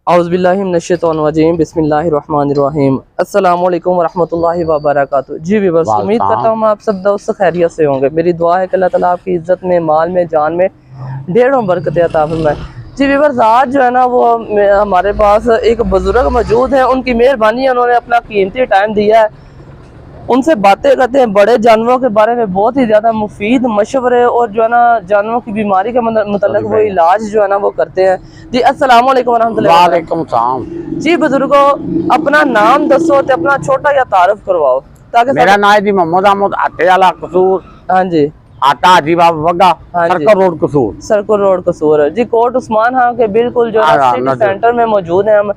औज़ुबिल्लाहि मिनश्शैतानिर्रजीम बिस्मिल्लाहिर्रहमानिर्रहीम अस्सलाम वालेकुम वरहमतुल्लाहि वबरकातुहू। जी व्यूअर्स, उम्मीद करता हूँ आप सब दोस्त खैरियत से होंगे। मेरी दुआ है कि अल्लाह ताला आपकी इज़्ज़त में, माल में, जान में ढेरों बरकतें अता फरमाए। जी व्यूअर्स, आज जो है ना वो हमारे पास एक बुज़ुर्ग मौजूद है। उनकी मेहरबानी है, उन्होंने अपना कीमती टाइम दिया है। उनसे बातें करते हैं बड़े जानवरों के बारे में, बहुत ही ज़्यादा मुफीद मशवरे और जो है ना जानवरों की बीमारी के मतलब वो इलाज जो है ना वो करते हैं। जी अस्सलाम वालेकुम वरहमतुल्लाहि। वालेकुम सलाम। जी बुजुर्गो, अपना नाम दसो ते अपना छोटा या तारुफ करवाओ ताकि मेरा नाम है जी मोहम्मद अहमद आटे वाला कसूर। हाँ जी, आटा हाजी बाबा वगा हाँ जी। सर्कल रोड कसूर। सर्कल रोड कसूर जी, कोट उस्मान हाँ के बिल्कुल जो है सिटी सेंटर में मौजूद है हम।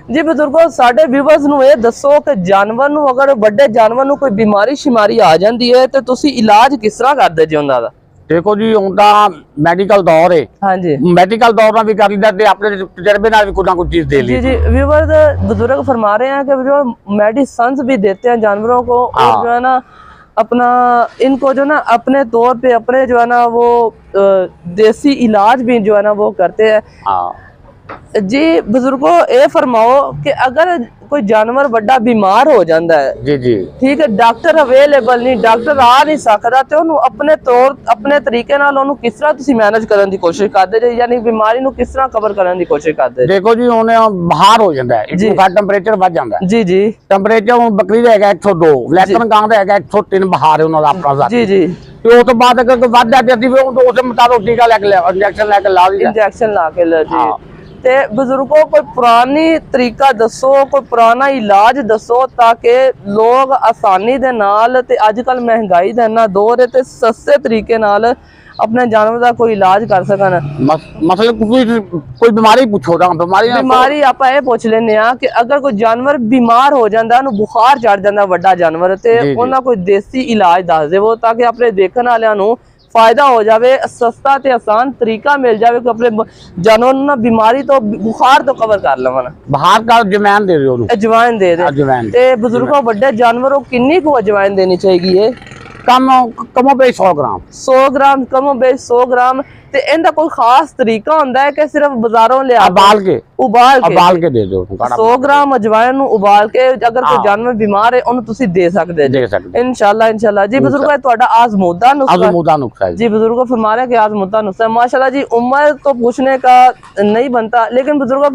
जी बुजुर्गो, साडे व्यूअर्स नूं ये दसो कि जानवर नूं अगर बड़े जानवर नूं कोई बीमारी शिमारी आ जाती है तो तुसी इलाज किस तरह करदे जी उनदा? देखो जी हुण तां मैडिकल दौर है। हाँ जी, मैडिकल दौर में भी कर लीदा ते अपने तजर्बे नाल भी कुछ ना कुछ चीज दे ली। जी जी व्यूअर्स, बुजुर्ग फरमा रहे हैं कि जो मेडिसिन भी देते हैं जानवरों को और जो है ना अपना इनको जो ना अपने तौर पे अपने जो है ना वो देसी इलाज भी जो है ना वो करते हैं। जी बुजुर्गो, ये फरमाओ कि अगर कोई जानवर बड़ा बीमार हो जाता है, जी जी ठीक है, डॉक्टर अवेलेबल नहीं, डॉक्टर आ नहीं सकता, तो उन्होंने अपने तौर अपने तरीके नाल उन्होंने किस तरह तुसी मैनेज करने की कोशिश करते जे, यानी बीमारी नु किस तरह कवर करने की कोशिश करते? देखो जी हुण बाहर हो जाता है, इतनी का टेंपरेचर बढ़ जाता है। जी जी, टेंपरेचर हुण बकरी दा हैगा 102, लैकन गां दा हैगा 103 बाहर है उन्हां दा अपना जी जी। ਤੇ ਉਸ ਤੋਂ ਬਾਅਦ ਅਗਰ ਕੋਈ ਵੱਧ ਜਾਂਦੀ ਅਸੀਂ ਫਿਰ ਉਸ ਮੁਤਾਬਕ ਟੀਕਾ ਲੈ ਕੇ ਇੰਜੈਕਸ਼ਨ ਲੈ ਕੇ ਲਾ ਦਿੰਦੇ। इंजेक्शन ला के ला जी। ते बुजुर्गों, कोई पुरानी तरीका दसो, कोई पुराना इलाज दसो ताकि लोग आसानी दे नाल ते अजकल महंगाई दा इन्ना दौर है ते सस्ते तरीके नाल अपने जानवर का कोई इलाज कर सकन। मतलब कोई बीमारी पूछो ना, बीमारी आप ये पूछ लेने कि अगर कोई जानवर बीमार हो जाता है, बुखार चढ़ जाता बड़ा जानवर, ते उन्हें कोई देसी इलाज दस देवो ताकि अपने देखने वाले नूं फायदा हो जाए, सस्ता ते आसान तरीका मिल जाए कि अपने जानवर ना बीमारी तो बुखार तो कवर कर लवन। बाहर का अजवाइन दे दो, अजवाइन दे दे। ते बुजुर्गों, बड़े जानवरों कितनी को अजवाइन देनी चाहिए? कमो बेश 100 ग्राम। 100 ग्राम, कमो बेश 100 ग्राम। ते इनका कोई खास तरीका होता है कि सिर्फ बाजारों ले उबाल के दे दो। 100 ग्राम अजवाइन नूं उबाल के अगर कोई जानवर बीमार है उन्हें तुसी दे सकते इंशाल्लाह इंशाल्लाह। जी बुजुर्गो, तुहाडा आज़मूदा नुस्खा है। जी बुजुर्गो फरमा रहे हैं कि आज़मूदा नुस्खा है। माशाल्लाह जी, उम्र तो पूछने का नहीं बनता, लेकिन बुजुर्गो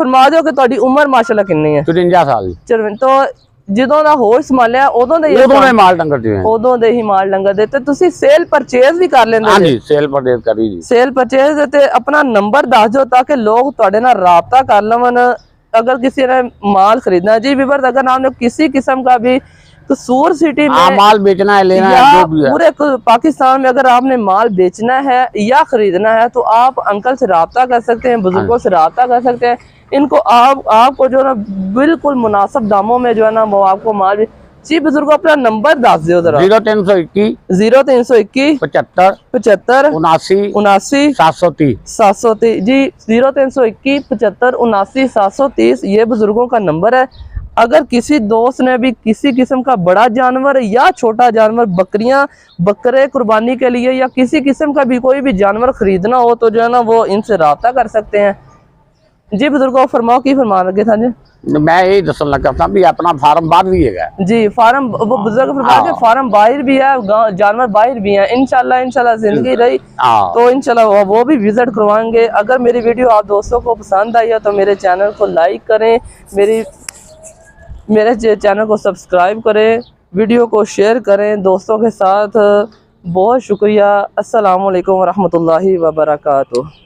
फरमा दो कि तुहाडी उम्र माशाल्लाह कितनी है? 53 साल। तो ਜਦੋਂ ਦਾ ਹੋਸ਼ ਸੰਭਾਲਿਆ ਉਦੋਂ ਦੇ ਮਾਲ ਡੰਗਰ ਜਿਵੇਂ ਉਦੋਂ ਦੇ ਹੀ ਮਾਲ ਡੰਗਰ ਦੇ ਤੇ ਤੁਸੀਂ ਸੇਲ ਪਰਚੇਜ਼ ਵੀ ਕਰ ਲੈਂਦੇ? ਹਾਂਜੀ, ਸੇਲ ਪਰਚੇਜ਼ ਕਰੀ ਜੀ। ਸੇਲ ਪਰਚੇਜ਼ ਤੇ ਆਪਣਾ ਨੰਬਰ ਦੱਸ ਦਿਓ ताकि लोग ਤੁਹਾਡੇ ਨਾਲ ਰਾਬਤਾ ਕਰ ਲਵਨ अगर किसी ने माल खरीदना है। जी विवर, अगर आपने किसी किस्म का भी कसूर सिटी में माल बेचना है, लेना है, जो भी है, पूरे पाकिस्तान में अगर आपने माल बेचना है या खरीदना है तो आप अंकल से राब्ता कर सकते हैं, बुजुर्गों से राब्ता कर सकते हैं। इनको आपको जो है ना बिल्कुल मुनासिब दामों में जो है ना वो आपको माल। जी बुजुर्गो, अपना नंबर दस दियो जरा। 0321 75 75 79 79 730 730। जी 0321 75 79 730 ये बुजुर्गों का नंबर है। अगर किसी दोस्त ने भी किसी किस्म का बड़ा जानवर या छोटा जानवर, बकरियां बकरे कुर्बानी के लिए या किसी किस्म का भी कोई भी जानवर खरीदना हो तो जो है ना वो इनसे राब्ता कर सकते हैं। जी बुजुर्गो फरमाओ की फरमा लगे था जी? मैं यही दसन लगा था भी अपना फार्म बाहर भी है। जी फार्म वो बुजुर्ग फरमा के फार्म बाहर भी है, जानवर बाहर भी है। इंशाल्लाह इंशाल्लाह जिंदगी रही तो इंशाल्लाह वो भी विजिट करवाएंगे। अगर मेरी वीडियो आप दोस्तों को पसंद आई है तो मेरे चैनल को लाइक करें, मेरे चैनल को सब्सक्राइब करें, वीडियो को शेयर करें दोस्तों के साथ। बहुत शुक्रिया। अस्सलाम वालेकुम वरहमतुल्लाहि वबरकातुहू।